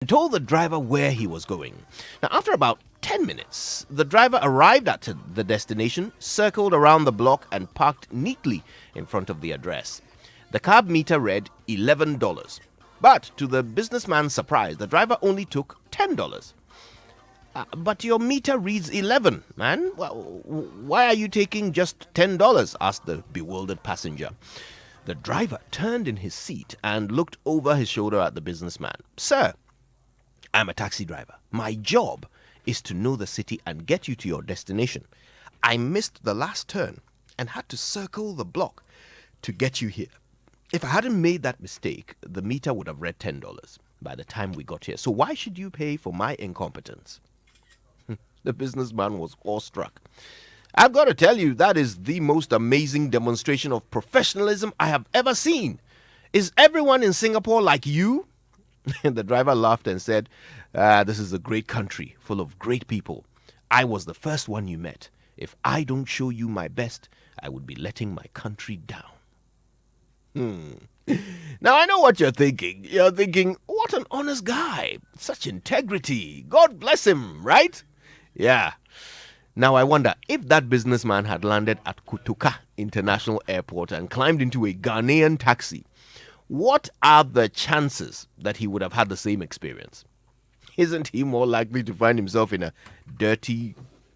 and told the driver where he was going. Now, after about 10 minutes, the driver arrived at the destination, circled around the block, and parked neatly in front of the address. The cab meter read $11. But to the businessman's surprise, the driver only took $10. But your meter reads 11, man. Well, why are you taking just $10? Asked the bewildered passenger. The driver turned in his seat and looked over his shoulder at the businessman. Sir, I'm a taxi driver. My job is to know the city and get you to your destination. I missed the last turn and had to circle the block to get you here. If I hadn't made that mistake, the meter would have read $10 by the time we got here. So why should you pay for my incompetence? The businessman was awestruck. I've got to tell you, that is the most amazing demonstration of professionalism I have ever seen. Is everyone in Singapore like you? The driver laughed and said, this is a great country full of great people. I was the first one you met. If I don't show you my best, I would be letting my country down. Now, I know what you're thinking. You're thinking, what an honest guy. Such integrity. God bless him, right? Yeah. Now, I wonder if that businessman had landed at Kotoka International Airport and climbed into a Ghanaian taxi, what are the chances that he would have had the same experience? Isn't he more likely to find himself in a dirty,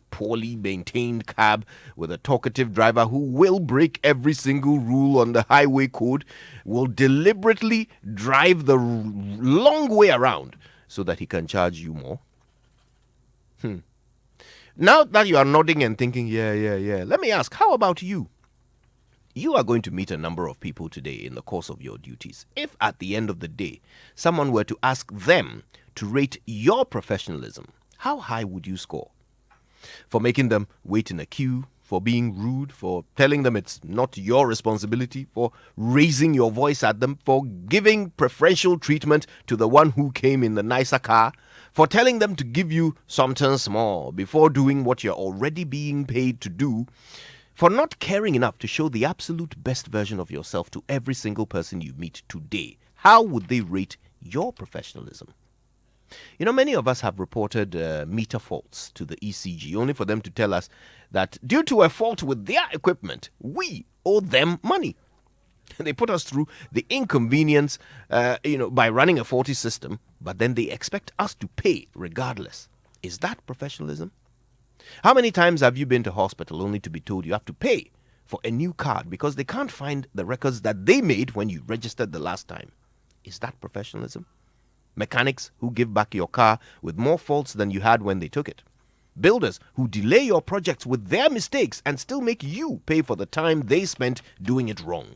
poorly maintained cab with a talkative driver who will break every single rule on the highway code, will deliberately drive the long way around so that he can charge you more? Now that you are nodding and thinking, yeah, let me ask, how about you? You are going to meet a number of people today in the course of your duties. If at the end of the day, someone were to ask them to rate your professionalism, how high would you score? For making them wait in a queue, for being rude, for telling them it's not your responsibility, for raising your voice at them, for giving preferential treatment to the one who came in the nicer car, for telling them to give you something small before doing what you're already being paid to do, for not caring enough to show the absolute best version of yourself to every single person you meet today. How would they rate your professionalism? You know, many of us have reported meter faults to the ECG, only for them to tell us that due to a fault with their equipment, we owe them money. They put us through the inconvenience, by running a faulty system, but then they expect us to pay regardless. Is that professionalism? How many times have you been to hospital only to be told you have to pay for a new card because they can't find the records that they made when you registered the last time? Is that professionalism? Mechanics who give back your car with more faults than you had when they took it. Builders who delay your projects with their mistakes and still make you pay for the time they spent doing it wrong.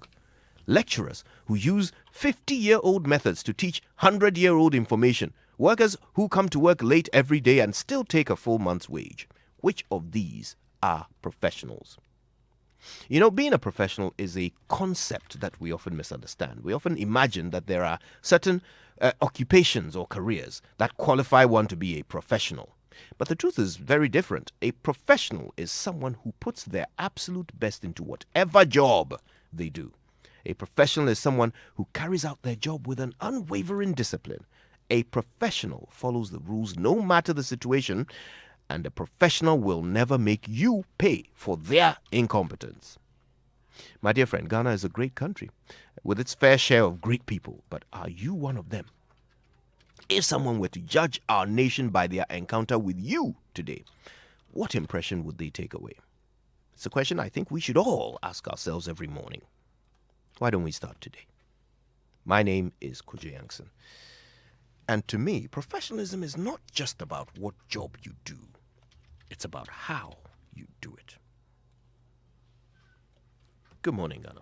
Lecturers who use 50-year-old methods to teach 100-year-old information. Workers who come to work late every day and still take a full month's wage. Which of these are professionals? You know, being a professional is a concept that we often misunderstand. We often imagine that there are certain occupations or careers that qualify one to be a professional. But the truth is very different. A professional is someone who puts their absolute best into whatever job they do. A professional is someone who carries out their job with an unwavering discipline. A professional follows the rules no matter the situation, and a professional will never make you pay for their incompetence. My dear friend, Ghana is a great country with its fair share of great people, but are you one of them? If someone were to judge our nation by their encounter with you today, what impression would they take away? It's a question I think we should all ask ourselves every morning. Why don't we start today? My name is Kojo Yankson. And to me, professionalism is not just about what job you do. It's about how you do it. Good morning, Ghana.